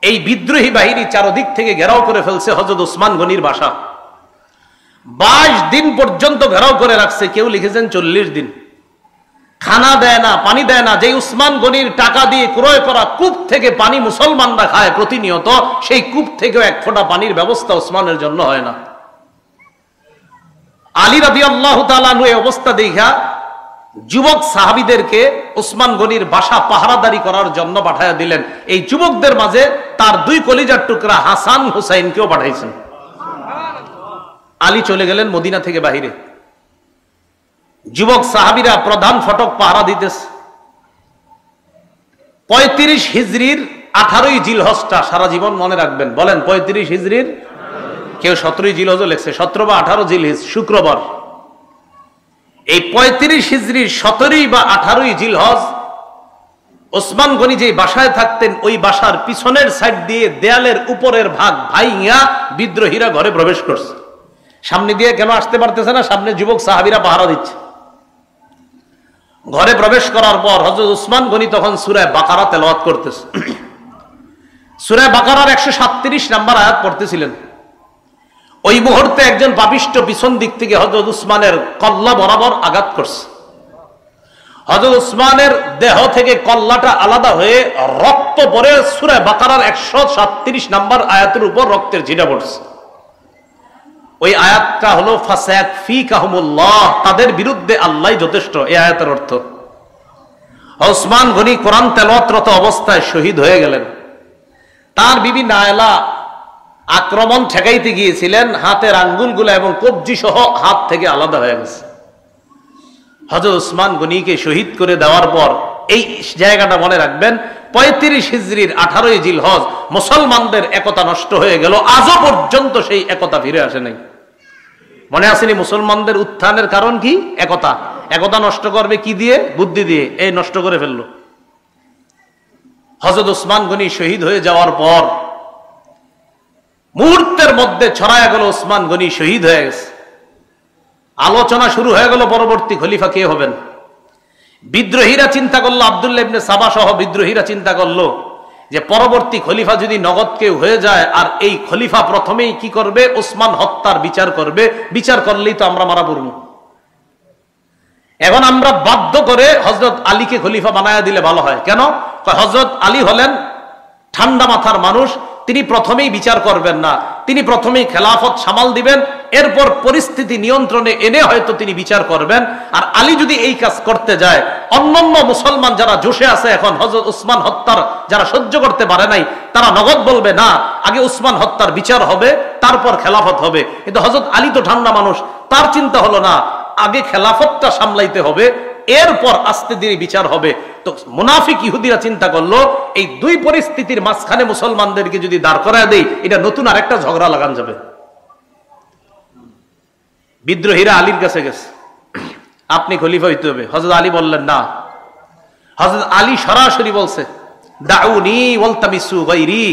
A: এই বিদ্রোহী বাহিনী চারদিক থেকে ঘেরাও করে ফেলছে হযরত উসমান গনির বাসা। 22 দিন পর্যন্ত ঘেরাও করে রাখছে। কেউ লিখেছেন 40 দিন। খানা দেয় না, পানি দেয় না। যে উসমান গনির টাকা দিয়ে ক্রয় করা কূপ থেকে পানি মুসলমানরা খায় প্রতিনিয়ত, সেই কূপ থেকেও এক ফোঁটা পানির ব্যবস্থা উসমানের জন্য হয় না। আলী রাদিয়াল্লাহু তাআলা আনহু এই অবস্থা দেখা যুবক সাহাবীদেরকে উসমান গনির বাসা পাহারাদারি করার জন্য পাঠায়া দিলেন। এই যুবকদের মাঝে তার 2 কলিজার টুকরা হাসান, হুসাইনকেও পাঠাইছেন। আলী চলে গেলেন মদিনা থেকে বাহিরে। যুবক সাহাবীরা প্রধান ফটক পাহারা দিতেছে। 35 হিজরির 18ই জিলহজটা সারা জীবন মনে রাখবেন। বলেন 35 হিজরির, কেউ 17ই জিলহজও লেখছে, 17 বা 18 জিলহজ শুক্রবার। এই 35 হিজরির 17ই বা 18ই জিলহজ ওসমান গনি যে বাসায় থাকতেন ওই বাসার পিছনের সাইড দিয়ে দেয়ালের উপরের ভাগ ভাইঙ্গা বিদ্রোহীরা ঘরে প্রবেশ করছে। সামনে দিয়ে কেন আসতে পারতেছে না? সামনে যুবক সাহাবীরা পাহারা দিচ্ছে। ঘরে প্রবেশ করার পর হযরত উসমান গনি তখন সূরা বাকারা তেলাওয়াত করতেছে। সূরা বাকারার 137 নম্বর আয়াত পড়তেছিলেন। ওই মুহূর্তে একজন পাপিষ্ঠ পিছন দিক থেকে হযরত উসমানের কল্লা বরাবর আঘাত করছে। হযরত উসমানের দেহ থেকে কল্লাটা আলাদা হয়ে রক্ত পড়ে সূরা বাকারার 137 নম্বর আয়াতের উপর রক্তের ছিটা পড়ছে। ওই আয়াতটা হলো ফাসায়াকফিকাহুমুল্লাহ, তাদের বিরুদ্ধে আল্লাহই যথেষ্ট। এই আয়াতের অর্থ ওসমান গনি কোরআন তেলাওয়াতরত অবস্থায় শহীদ হয়ে গেলেন। তার বিবি নায়লা আক্রমণ ঠেকাইতে গিয়েছিলেন, হাতের আঙ্গুলগুলো এবং কবজি সহ হাত থেকে আলাদা হয়ে গেছে। হযরত উসমান গনিকে শহীদ করে দেওয়ার পর এই জায়গাটা মনে রাখবেন, 35 হিজরির 18ই জিলহজ মুসলমানদের একতা নষ্ট হয়ে গেল। আজও পর্যন্ত সেই একতা ফিরে আসে নাই। মনে আসেনি মুসলমানদের উত্থানের কারণ কি? একতা। একতা নষ্ট করবে কি দিয়ে? বুদ্ধি দিয়ে। এই নষ্ট করে ফেললো। হযরত উসমান গনি শহীদ হয়ে যাওয়ার পর মুহূর্তের মধ্যে ছড়ায়া গেল উসমান গনি শহীদ হয়ে গেছে। আলোচনা শুরু হয়ে গেল পরবর্তী খলিফা কে হবেন। বিদ্রোহীরা চিন্তা করলো, আব্দুল্লাহ ইবনে সাবা সহ বিদ্রোহীরা চিন্তা করলো যে পরবর্তী খলিফা যদি নগদ কেউ হয়ে যায়, আর এই খলিফা প্রথমেই কি করবে? উসমান হত্যার বিচার করবে। বিচার করলেই তো আমরা মারা পড়ব। এখন আমরা বাধ্য করে হযরত আলীকে খলিফা বানায়া দিলে ভালো হয়। কেন? হযরত আলী হলেন ঠান্ডা মাথার মানুষ। তিনি প্রথমেই বিচার করবেন না, তিনি প্রথমেই খেলাফত সামাল দিবেন, এরপর পরিস্থিতি নিয়ন্ত্রণে এনে হয়তো তিনি বিচার করবেন। আর আলী যদি এই কাজ করতে যায়, অন্যান্য মুসলমান যারা জোশে আছে এখন হযরত উসমান হত্যার, যারা সহ্য করতে পারে নাই, তারা নগদ বলবে না আগে উসমান হত্যার বিচার হবে, তারপর খেলাফত হবে। কিন্তু হযরত আলী তো ঠান্ডা মানুষ, তার চিন্তা হলো না আগে খেলাফতটা সামলাইতে হবে, এরপর আস্তে ধীরে বিচার হবে। তো মুনাফিক ইহুদিরা চিন্তা করলো এই 2 পরিস্থিতির মাঝখানে মুসলমানদেরকে যদি দাঁড় করায় দেই, এটা নতুন আরেকটা ঝগড়া লাগান যাবে। বিদ্রোহীরা আলীর কাছে গেছে, আপনি খলিফা হইতে হবে। হযরত আলী বললেন না। হযরত আলী সরাসরি বলছে দাউনি ওয়ালতামিসু গায়রি,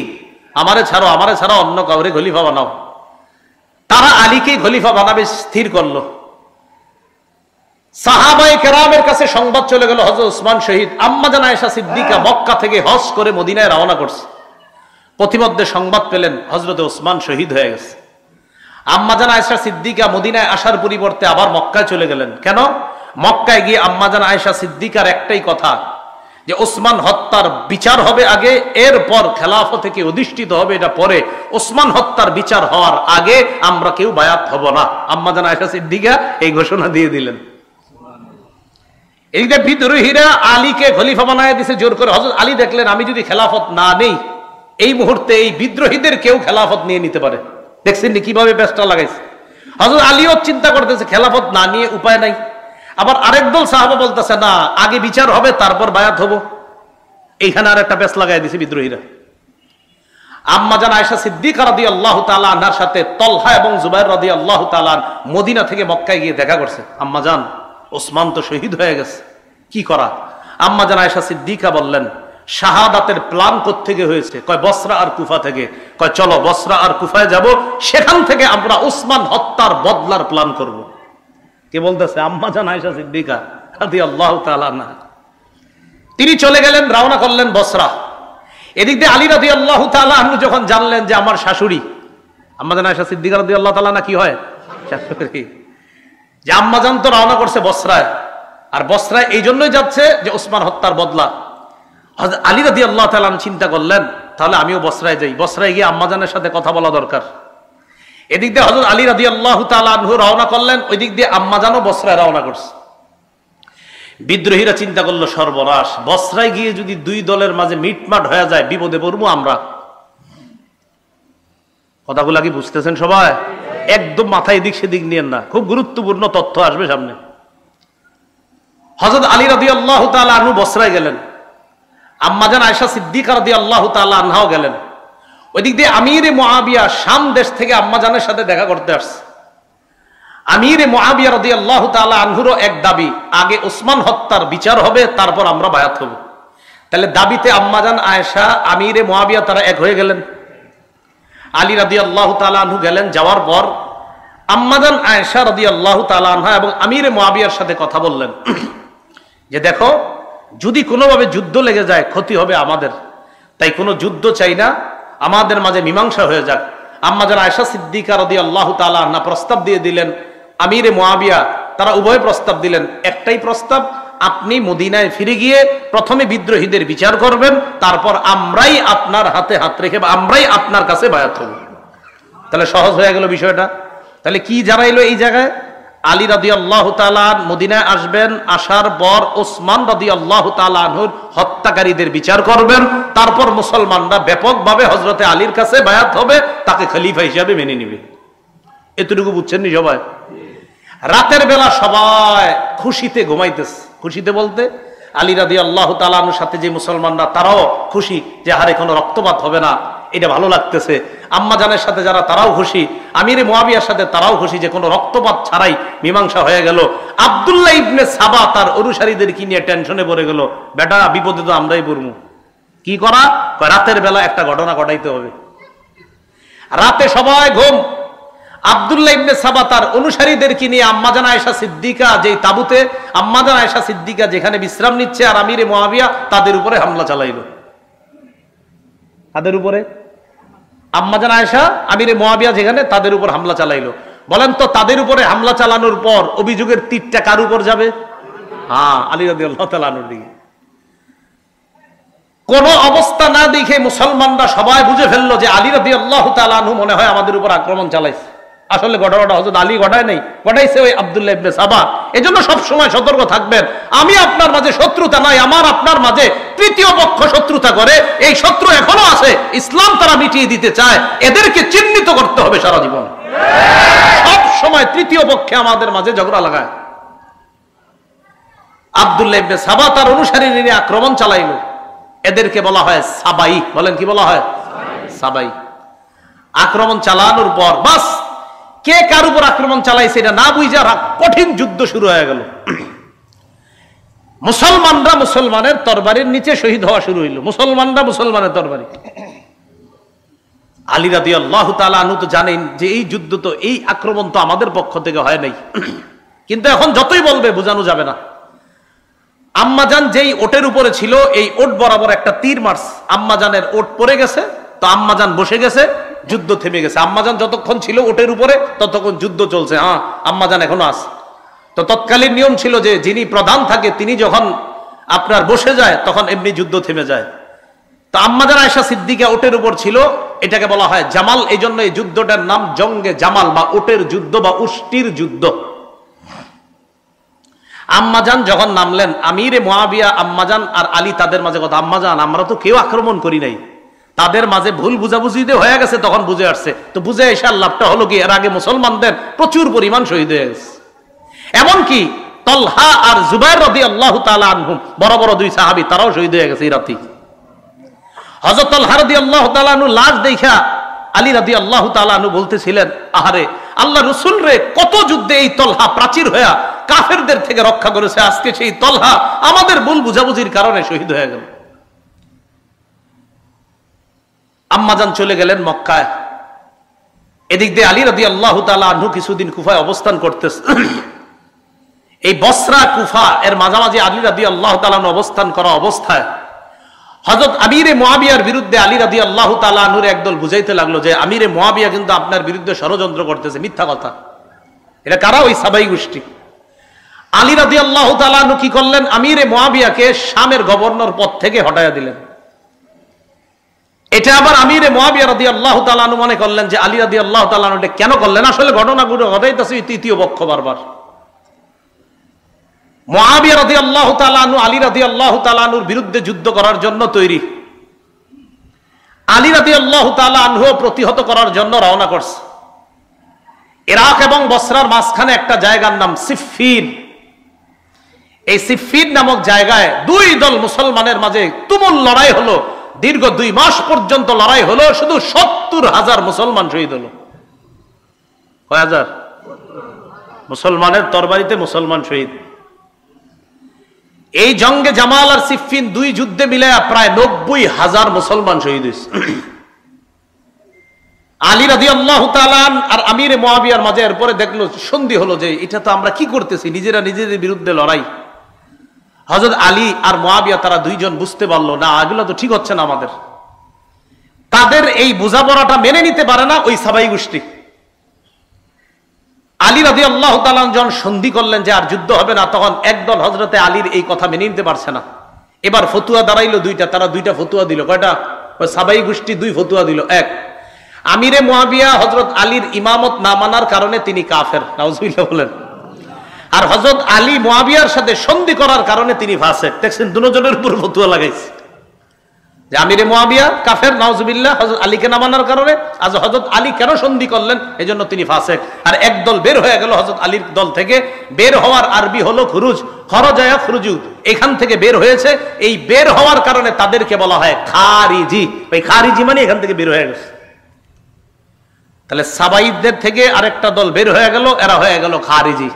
A: আমারে ছাড়ো, আমারে ছাড়া অন্য কাউরে খলিফা বানাও। তারা আলীকে খলিফা বানাবে স্থির করলো। সাহাবায়ে কেরামের কাছে সংবাদ চলে গেল হযরত ওসমান শহীদ। আম্মা জান আয়েশা সিদ্দিকা মক্কা থেকে হজ করে মদিনায় রওনা করছে। প্রতিমধ্যে সংবাদ পেলেন হযরত ওসমান শহীদ হয়ে গেছে। আম্মা জান আয়েশা সিদ্দিকা মদিনায় আসার পরিবর্তে আবার মক্কায় চলে গেলেন। কেন? মক্কায় গিয়ে আম্মা জান আয়েশা সিদ্দিকার একটাই কথা যে ওসমান হত্যার বিচার হবে আগে, এরপর খেলাফত থেকে অধিষ্ঠিত হবে এটা পরে। ওসমান হত্যার বিচার হওয়ার আগে আমরা কেউ বায়াত হব না। আম্মা জান আয়েশা সিদ্দিকা এই ঘোষণা দিয়ে দিলেন। এইটা বিদ্রোহীরা আলীকে খলিফা বানায় দিছে জোর করে। হযরত আলী দেখলেন আমি যদি খেলাফত না নেই এই মুহূর্তে এই বিদ্রোহীদের কেউ খেলাফত নিয়ে নিতে পারে। দেখছেন কিভাবে ব্যস্তা লাগাইছে। হযরত আলীও চিন্তা করতেছে খেলাফত না নিয়ে উপায় নাই। আবার আরেক দল সাহাবা বলতেছে না আগে বিচার হবে তারপর বায়াত হবো। এইখানে আর একটা ব্যস্ত লাগাই দিছে বিদ্রোহীরা। আম্মা জান আয়েশা সিদ্দিকা রাদিয়াল্লাহু তাআলা আনহার সাথে তলহা এবং জুবাইর রাদিয়াল্লাহু তাআলা মদিনা থেকে মক্কায় গিয়ে দেখা করছে। আম্মা জান ওসমান তো শহীদ হয়ে গেছে, কি করা? আম্মা জান আয়েশা সিদ্দিকা বললেন শাহাদাতের প্ল্যান কোত্থেকে হয়েছে? কয় বসরা আর কুফা থেকে। কয় চলো বসরা আর কুফায় যাব, সেখান থেকে আমরা ওসমান হত্যার বদলার প্ল্যান করব। কে বলতেছে? আম্মা জান আয়েশা সিদ্দিকা রাদিয়াল্লাহু তাআলা আনহা। তিনি চলে গেলেন, রওনা করলেন বসরা। এদিক দিয়ে আলী রাদিয়াল্লাহু তাআলা আনহু যখন জানলেন যে আমার শাশুড়ি আম্মা জান আয়েশা সিদ্দিকা রাদিয়াল্লাহু তাআলা না কি হয় শাশুড়ি, যে আম্মাজান তো রওনা করছে বসরায়, আর বসরায় এই জন্যই যাচ্ছে যে ওসমান হত্যার বদলা। হযরত আলী রাদিয়াল্লাহু তাআলা চিন্তা করলেন তাহলে আমিও বসরায় যাই, বসরায় গিয়ে আম্মাজানের সাথে কথা বলা দরকার। এদিক দিয়ে হযরত আলী রাদিয়াল্লাহু তাআলা আনহু রওনা করলেন, ওই দিক দিয়ে আম্মাজানও বসরায় রওনা করছে। বিদ্রোহীরা চিন্তা করলো সর্বনাশ, বসরায় গিয়ে যদি দুই দলের মাঝে মিটমাট হয়ে যায় বিপদে পড়বো আমরা। কথাগুলা কি বুঝতেছেন সবাই? একদম মাথায় এদিক সেদিক নিয়েন না, খুব গুরুত্বপূর্ণ তথ্য আসবে সামনে। হযরত আলী রাদিয়াল্লাহু তাআলা আনহু বসরায় গেলেন, আম্মা জান আয়েশা সিদ্দিকা রাদিয়াল্লাহু তাআলা আনহাও গেলেন। ওইদিক দিয়ে আমিরে মুআবিয়া শাম দেশ থেকে আম্মা জানের সাথে দেখা করতে আসছে। আমিরে মুআবিয়া রাদিয়াল্লাহু তাআলা আনহুরও এক দাবি, আগে ওসমান হত্যার বিচার হবে তারপর আমরা বায়াত হব। তাহলে দাবিতে আম্মা জান আয়েশা আমিরে মুআবিয়া তারা এক হয়ে গেলেন। আলী রাদিয়াল্লাহু তাআলা আনহু গেলেন, যাওয়ার পর আম্মা জান আয়েশা রাদিয়াল্লাহু তাআলা আনহা এবং আমিরে মুআবিয়ার সাথে কথা বললেন যে দেখো যদি কোনোভাবে যুদ্ধ লেগে যায় ক্ষতি হবে আমাদের, তাই কোনো যুদ্ধ চাই না, আমাদের মাঝে মীমাংসা হয়ে যাক। আম্মা জান আয়েশা সিদ্দিকা রাদিয়াল্লাহু তাআলা আনহা প্রস্তাব দিয়ে দিলেন, আমিরে মুআবিয়া তারা উভয় প্রস্তাব দিলেন। একটাই প্রস্তাব, আপনি মদিনায় ফিরে গিয়ে প্রথমে বিদ্রোহীদের বিচার করবেন, তারপর আমরাই আপনার হাতে হাত রেখে আমরাই আপনার কাছে বায়াত হব। তাহলে সহজ হয়ে গেল বিষয়টা। তাহলে কি জানাইলো এই জায়গায়? আলী রাদিয়াল্লাহু তাআলা মদিনায় আসবেন, আসার পর ওসমান রাদিয়াল্লাহু তাআলা আনহুর হত্যাকারীদের বিচার করবেন, তারপর মুসলমানরা ব্যাপকভাবে হযরতে আলীর কাছে বায়াত হবে, তাকে খলিফা হিসাবে মেনে নেবে। এতটুকু বুঝছেন নি সবাই? রাতের বেলা সবাই খুশিতে ঘুমাইতেছে। খুশিতে বলতে আলী রাদিয়াল্লাহু তাআলা আনহুর সাথে যে মুসলমানরা তারাও খুশি যে হারে কোনো রক্তপাত হবে না, এটা ভালো লাগতেছে। আম্মা জানের সাথে যারা তারাও খুশি, আমিরে মুআবিয়ার সাথে তারাও খুশি যে কোনো রক্তপাত ছাড়াই মীমাংসা হয়ে গেল। আব্দুল্লাহ ইবনে সাবা তার অনুসারীদের কি নিয়ে টেনশনে পড়ে গেল, বেটা বিপদে তো আমরাই পড়বো, কি করা? রাতের বেলা একটা ঘটনা ঘটাইতে হবে। রাতে সবাই ঘুম। আব্দুল্লাহ ইবনে সাবা তার অনুসারীদেরকে নিয়ে আম্মা জান আয়েশা সিদ্দিকা যেই তাবুতে আম্মা জান আয়েশা সিদ্দিকা যেখানে বিশ্রাম নিচ্ছে আর আমিরে মুআবিয়া তাদের উপরে হামলা চালাইলো। তাদের উপরে আম্মা জান আয়েশা আমিরে মুআবিয়া যেখানে তাদের উপর হামলা চালাইলো। বলেন তো তাদের উপরে হামলা চালানোর পর অভিযোগের তীরটা কার উপর যাবে? হ্যাঁ, আলী রাদিয়াল্লাহু তাআলা আনহুর দিকে। কোন অবস্থা না দেখে মুসলমানরা সবাই বুঝে ফেললো যে আলী রাদিয়াল্লাহু তাআলা আনহু মনে হয় আমাদের উপর আক্রমণ চালাইছে। আসলে ঘটনাটা হযরত আলী ঘটায় নাই, ঘটাইছে ওই আব্দুল্লাহ ইবনে সাবা। এজন্য সব সময় সতর্ক থাকবেন। আমি আপনার মাঝে শত্রুতা নাই, আমার আপনার মাঝে তৃতীয় পক্ষ শত্রুতা করে, এই শত্রু এখনো আছে, ইসলাম তারা মিটিয়ে দিতে চায়, এদেরকে চিহ্নিত করতে হবে সারা জীবন। সব সময় তৃতীয় পক্ষে আমাদের মাঝে ঝগড়া লাগায়। আব্দুল্লাহ ইবনে সাবা তার অনুসারী নিয়ে আক্রমণ চালাইলো। এদেরকে বলা হয় সাবাই। বলেন কি বলা হয়? সাবাই। আক্রমণ চালানোর পর বাস কে কার উপর আক্রমণ চালাইছে এটা না বুঝা কঠিন যুদ্ধ শুরু হয়ে গেল। মুসলমানরা মুসলমানের তরবারির নিচে শহীদ হওয়া শুরু হইল। মুসলমানরা মুসলমানের তরবারি। আলী রাদিয়াল্লাহু তাআলা আনহু তো জানেন যে এই যুদ্ধ তো এই আক্রমণ তো আমাদের পক্ষ থেকে হয় নাই, কিন্তু এখন যতই বলবে বোঝানো যাবে না। আম্মাজান যেই ওটের উপরে ছিল, এই ওট বরাবর একটা তীর মারছে, আম্মাজানের ওট পড়ে গেছে, তো আম্মাজান বসে গেছে, যুদ্ধ থেমে গেছে। আম্মাজান যতক্ষণ ছিল ওটের উপরে ততক্ষণ যুদ্ধ চলছে। হ্যাঁ, আম্মাজান এখনো আছে। তো তৎকালীন নিয়ম ছিল যে যিনি প্রধান থাকে তিনি যখন আপনার বসে যায় তখন এমনি যুদ্ধ থেমে যায়। তো আম্মাজান আয়েশা সিদ্দিকা ওটের উপর ছিল, এটাকে বলা হয় জামাল। এই জন্য এই যুদ্ধটার নাম জঙ্গে জামাল বা ওটের যুদ্ধ বা উষ্টির যুদ্ধ। আম্মাজান যখন নামলেন, আমিরে মুআবিয়া, আম্মাজান আর আলী তাদের মাঝে কথা, আম্মাজান আমরা তো কেউ আক্রমণ করি নাই, তাদের মাঝে ভুল বুঝাবুঝিতে হয়ে গেছে, তখন বুঝে আসছে। তো বুঝে এসে লাভটা হলো কি, এর আগে মুসলমানদের প্রচুর পরিমাণ শহীদ হয়ে গেছে। এমনকি তলহা আর জুবাইর রাদিয়াল্লাহু তাআলা আনহুম, বড় বড় দুই সাহাবী, তারাও শহীদ হয়ে গেছে এই রাতে। হযরত তলহা রাদিয়াল্লাহু তাআলা আনহু লাশ দেখা আলী রাদিয়াল্লাহু তাআলা আনহু বলতেছিলেন, আহারে আল্লাহ রাসূল রে, কত যুদ্ধে এই তলহা প্রাচীর হয়ে কাফেরদের থেকে রক্ষা করেছে, আজকে সেই তলহা আমাদের ভুল বুঝাবুঝির কারণে শহীদ হয়ে গেল। আম্মাজান চলে গেলেন মক্কায়। এদিক দিয়ে আলী রাদিয়াল্লাহু তাআলা আনহু কিছুদিন কুফায় অবস্থান করতেছে। এই বসরা কুফা এর মাঝামাঝি আলী রাদিয়াল্লাহু তাআলা আনহু অবস্থান করা অবস্থায় হযরত আমিরে মুআবিয়ার বিরুদ্ধে আলী রাদিয়াল্লাহু তাআলা আনহুর একদল বুঝাইতে লাগলো যে আমিরে মুআবিয়া কিন্তু আপনার বিরুদ্ধে ষড়যন্ত্র করতেছে, মিথ্যা কথা। এটা কারা? ওই সাবাই গোষ্ঠী। আলী রাদিয়াল্লাহু তাআলা আনহু কি করলেন, আমিরে মুআবিয়াকে শামের গভর্নর পদ থেকে হটাইয়া দিলেন। এটা আবার আমিরে মুআবিয়া রাদিয়াল্লাহু তাআলা আনহু মনে করলেন যে আলী রাদিয়াল্লাহু তাআলা আনহু এটা কেন করলেন। আসলে ঘটনাগুলো ঘটাইতেছে তৃতীয় পক্ষ বারবার। মুআবিয়া রাদিয়াল্লাহু তাআলা আনহু আলী রাদিয়াল্লাহু তাআলা আনহুর বিরুদ্ধে যুদ্ধ করার জন্য তৈরি। আলী রাদিয়াল্লাহু তাআলা আনহু প্রতিহত করার জন্য রওনা করছে। ইরাক এবং বসরার মাঝখানে একটা জায়গার নাম সিফফিন। এই সিফফিন নামক জায়গায় দুই দল মুসলমানের মাঝে তুমুল লড়াই হলো। দীর্ঘ 2 মাস পর্যন্ত লড়াই হলো। শুধু 70,000 মুসলমান শহীদ হলো। কয় হাজার? মুসলমানের তরবারিতে মুসলমান শহীদ। এই জঙ্গে জামাল আর সিফফিন দুই যুদ্ধে মিলে প্রায় 90,000 মুসলমান শহীদ হয়েছে। আলী রাদিয়াল্লাহু তাআলা আর আমিরে মুআবিয়ার মাঝে এরপরে দেখলো, সন্ধি হলো যে এটা তো আমরা কি করতেছি, নিজেরা নিজেদের বিরুদ্ধে লড়াই। হযরত আলী আর মুআবিয়া তারা দুইজন বুঝতে পারলো না, এগুলো তো ঠিক হচ্ছে না আমাদের। তাদের এই বোঝাপড়াটা মেনে নিতে পারে না ওই সাবাই গোষ্ঠী। আলী রাদিয়াল্লাহু তাআলা যখন সন্ধি করলেন যে আর যুদ্ধ হবে না, তখন একদল হযরতে আলীর এই কথা মেনে নিতে পারছে না। এবার ফতুয়া দাঁড়াইলো দুইটা, তারা দুইটা ফতুয়া দিল। কয়টা? ওই সাবাই গোষ্ঠী 2 ফতুয়া দিল। এক, আমিরে মুআবিয়া হযরত আলীর ইমামত না মানার কারণে তিনি কাফের, নাউজুবিল্লাহ বলেন। আর হযরত আলী মুআবিয়ার সাথে সন্ধি করার কারণে তিনি ফাসিক। দেখছেন, দুজনের উপর ফতুয়া লাগাইছে যে আমিরে মুআবিয়া কাফের, নাউজুবিল্লাহ, হযরত আলীকে না মানার কারণে। আজ হযরত আলী কেন সন্ধি করলেন, এজন্য তিনি ফাসিক। আর একদল বের হয়ে গেল হযরত আলীর দল থেকে। বের হওয়ার আরবি হলো খুরুজ, খরজায়া খুরুজু, এখান থেকে বের হয়েছে। এই বের হওয়ার কারণে তাদেরকে বলা হয় খারিজি। ওই খারিজি মানে এখান থেকে বের হয়ে গেছে। তাহলে সাবাইদের থেকে আরেকটা দল বের হয়ে গেল, এরা হয়ে গেল খারিজি।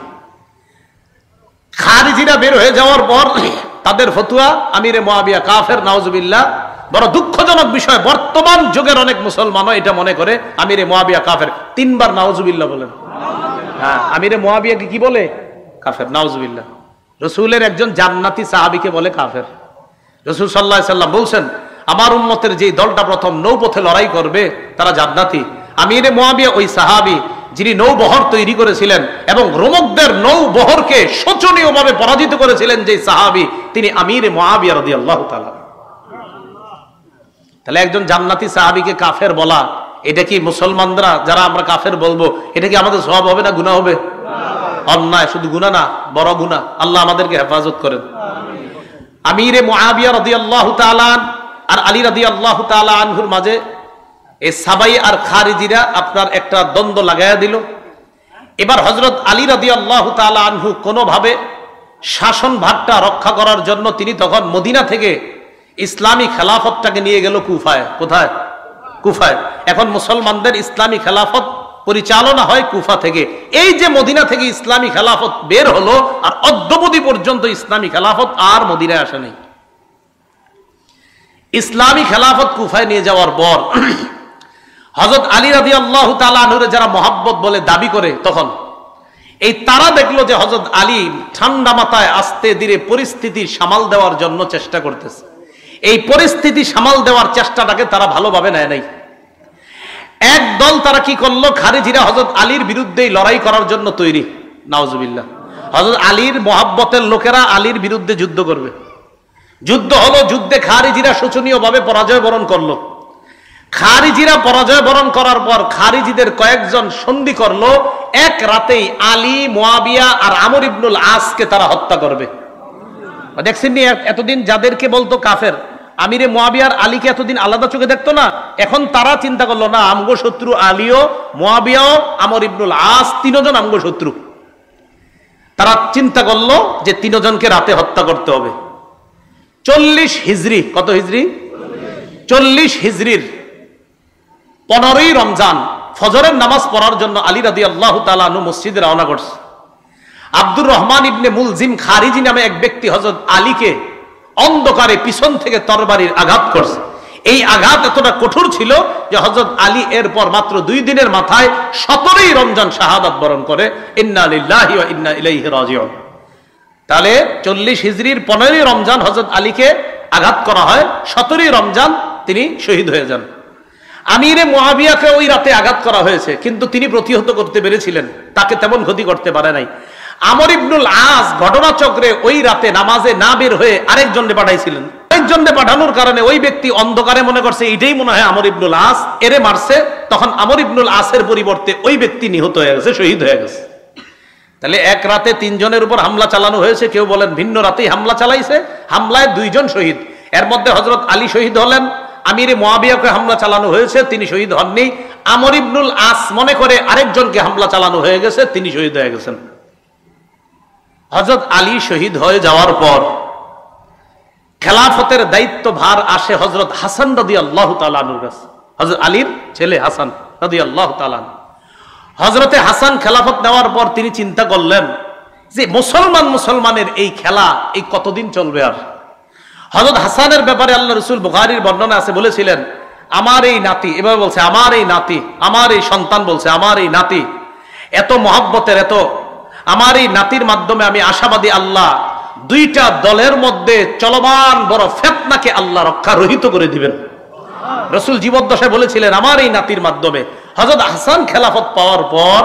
A: খারিজিরা বের হয়ে যাওয়ার পর তাদের ফতুয়া আমিরে মুআবিয়া কাফের, নাউজুবিল্লাহ। বড় দুঃখজনক বিষয়, বর্তমান যুগের অনেক মুসলমানও এটা মনে করে আমিরে মুআবিয়া কাফের। 3 বার নাউজুবিল্লাহ বলেন। হ্যাঁ, আমিরে মুআবিয়াকে কি বলে? কাফের, নাউজুবিল্লাহ। রাসূলের একজন জান্নাতি সাহাবীকে বলে কাফের। রাসূল সাল্লাল্লাহু আলাইহি সাল্লাম বলছেন, আমার উম্মতের যে দলটা প্রথম নৌপথে লড়াই করবে তারা জান্নাতি। আমিরে মুআবিয়া ওই সাহাবী যিনি নৌবহর তৈরি করেছিলেন এবং রোমকদের নৌবহরকে শোচনীয়ভাবে পরাজিত করেছিলেন যে সাহাবী, তিনি আমিরে মুআবিয়া রাদিয়াল্লাহু তাআলা। তাহলে একজন জান্নাতি সাহাবীকে কাফের বলা, এটা কি মুসলমানরা যারা আমরা কাফের বলবো, এটা কি আমাদের সওয়াব হবে না গুনাহ হবে? অন্যায়, শুধু গুনাহ না, বড় গুনাহ। আল্লাহ আমাদেরকে হেফাজত করেন। আমিরে মুআবিয়া রাদিয়াল্লাহু তাআলা আর আলী রাদিয়াল্লাহু তাআলা আনহুর মাঝে এই সাবাই আর খারিজিরা আপনার একটা দ্বন্দ্ব লাগাইয়া দিল। এবার হযরত আলী রাদিয়াল্লাহু তাআলা আনহু কোনোভাবে শাসন ভাগটা রক্ষা করার জন্য তিনি তখন মদিনা থেকে ইসলামী খেলাফতটাকে নিয়ে গেল কুফায়। কোথায়? কুফায়। এখন মুসলমানদের ইসলামী খেলাফত পরিচালনা হয় কুফা থেকে। এই যে মদিনা থেকে ইসলামী খেলাফত বের হলো, আর অদ্যাবধি পর্যন্ত ইসলামী খেলাফত আর মদিনায় আসে নাই। ইসলামী খেলাফত কুফায় নিয়ে যাওয়ার পর হযরত আলী রাদিয়াল্লাহু তাআলা আনহুর যারা মহব্বত বলে দাবি করে, তখন এই তারা দেখলো যে হযরত আলী ঠান্ডা মাথায় আস্তে ধীরে পরিস্থিতি সামাল দেওয়ার জন্য চেষ্টা করতেছে। এই পরিস্থিতি সামাল দেওয়ার চেষ্টাটাকে তারা ভালোভাবে নেয় নাই। একদল তারা কি করলো, খারিজিরা হযরত আলীর বিরুদ্ধেই লড়াই করার জন্য তৈরি। নাউজুবিল্লাহ। হযরত আলীর মহাব্বতের লোকেরা আলীর বিরুদ্ধে যুদ্ধ করবে। যুদ্ধ হলো, যুদ্ধে খারিজিরা শোচনীয়ভাবে পরাজয় বরণ করলো। খারিজিরা পরাজয় বরণ করার পর খারিজিদের কয়েকজন সন্ধি করলো, এক রাতেই আলী, মুয়াবিয়া আর আমর ইবনুল আসকে তারা হত্যা করবে। দেখছেন নি, এতদিন যাদেরকে বলতো কাফের, আমিরে মুয়াবিয়ার আলীকে এতদিন আলাদা চোখে দেখতো না, এখন তারা চিন্তা করলো না, আমগো শত্রু আলীও, মুয়াবিয়াও, আমর ইবনুল আস, তিনজন আমগো শত্রু। তারা চিন্তা করলো যে তিনজনকে রাতে হত্যা করতে হবে। 40 হিজরি, কত হিজরি? 40 হিজরির 15ই রমজান ফজরের নামাজ পড়ার জন্য আলী রাদিয়াল্লাহু তাআলা আনহু মসজিদে রওনা করছে। আব্দুর রহমান ইবনে মুলজিম খারিজি নামে এক ব্যক্তি হযরত আলীকে অন্ধকারে পিছন থেকে তরবারির আঘাত করছে। এই আঘাত এতটা কঠোর ছিল যে হযরত আলী এরপর মাত্র 2 দিনের মাথায় 17ই রমজান শাহাদাত বরণ করে। ইন্না লিল্লাহি ওয়া ইন্না ইলাইহি রাজিউন। তাহলে 40 হিজরির 15ই রমজান হযরত আলীকে আঘাত করা হয়, 17ই রমজান তিনি শহীদ হয়ে যান। আমিরে মুয়াবিয়াকে ওই রাতে আঘাত করা হয়েছে, কিন্তু তিনি প্রতিহত করতে পেরেছিলেন, তাকে তেমন ক্ষতি করতে পারে নাই। আমর ইবনুল আস ঘটনাচক্রে ওই রাতে নামাজে না বের হয়ে আরেকজনকে পাঠাইছিলেন। আরেকজনকে পাঠানোর কারণে ওই ব্যক্তি অন্ধকারে মনে করছে এটাই মনে হয় আমর ইবনুল আস, এরে মারছে। তখন আমর ইবনুল আসের পরিবর্তে ওই ব্যক্তি নিহত হয়ে গেছে, শহীদ হয়ে গেছে। তাহলে এক রাতে 3 জনের উপর হামলা চালানো হয়েছে। কেউ বলেন ভিন্ন রাতেই হামলা চালাইছে, হামলায় 2 জন শহীদ। এর মধ্যে হযরত আলী শহীদ হলেন, আমিরে মুয়াবিয়াকে হামলা চালানো হয়েছে, তিনি শহীদ হননি। আমর ইবনুল আস মনে করে আরেকজনকে হামলা চালানো হয়ে গেছে, তিনি শহীদ হয়ে গেছেন। হযরত আলী শহীদ হয়ে যাওয়ার পর খেলাফতের দায়িত্ব ভার আসে হযরত হাসান রাদিয়াল্লাহু তাআলা আনহুর কাছে। হযরত আলীর ছেলে হাসান রাদিয়াল্লাহু তাআলা। হযরতে হাসান খেলাফত নেওয়ার পর তিনি চিন্তা করলেন যে মুসলমানের এই খেলা এই কতদিন চলবে আর। হযরত হাসানের ব্যাপারে আল্লাহ রাসূল বুখারীর বর্ণনা আছে, বলেছিলেন আমার এই নাতি, এভাবে বলছে আমার এই নাতি, আমার এই সন্তান বলছে আমার এই নাতি এত মহব্বতের, এত আমার এই নাতির মাধ্যমে আমি আশাবাদী আল্লাহ 2টা দলের মধ্যে চলমান বড় ফিতনাকে আল্লাহ রক্ষা রহিত করে দিবেন। রাসূল জীবদ্দশায় বলেছিলেন আমার এই নাতির মাধ্যমে। হযরত হাসান খেলাফত পাওয়ার পর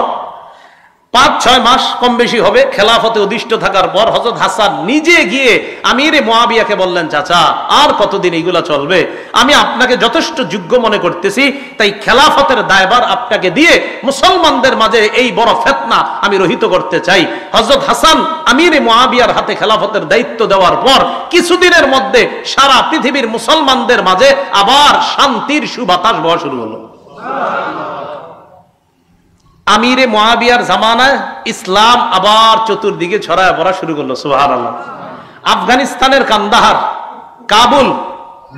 A: 5-6 মাস কম বেশি হবে খেলাফতে অধিষ্ঠ থাকার পর হযরত হাসান নিজে গিয়ে আমিরে মুয়াবিয়াকে বললেন, চাচা আর কতদিন এইগুলা চলবে, আমি আপনাকে যথেষ্ট যোগ্য মনে করতেছি, তাই খেলাফতের দায়ভার আপনাকে দিয়ে মুসলমানদের মাঝে এই বড় ফিতনা আমি রহিত করতে চাই। হযরত হাসান আমিরে মুয়াবিয়ার হাতে খেলাফতের দায়িত্ব দেওয়ার পর কিছুদিনের মধ্যে সারা পৃথিবীর মুসলমানদের মাঝে আবার শান্তির সুবাতাস বওয়া শুরু হলো। আমিরে মুয়াবিয়ার জামানায় ইসলাম আবার চতুর্দিকে ছড়ায় পড়া শুরু করলো। সুবহানাল্লাহ। আফগানিস্তানের কান্দাহার, কাবুল,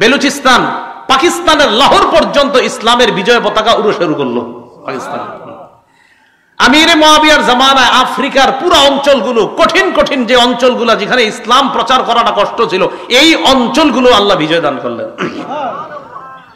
A: বেলুচিস্তান, পাকিস্তানের লাহোর পর্যন্ত ইসলামের বিজয় পতাকা উড়ে শুরু করলো পাকিস্তান। আমিরে মুয়াবিয়ার জামানায় আফ্রিকার পুরো অঞ্চলগুলো, কঠিন কঠিন যে অঞ্চলগুলো যেখানে ইসলাম প্রচার করাটা কষ্ট ছিল, এই অঞ্চলগুলো আল্লাহ বিজয় দান করলেন।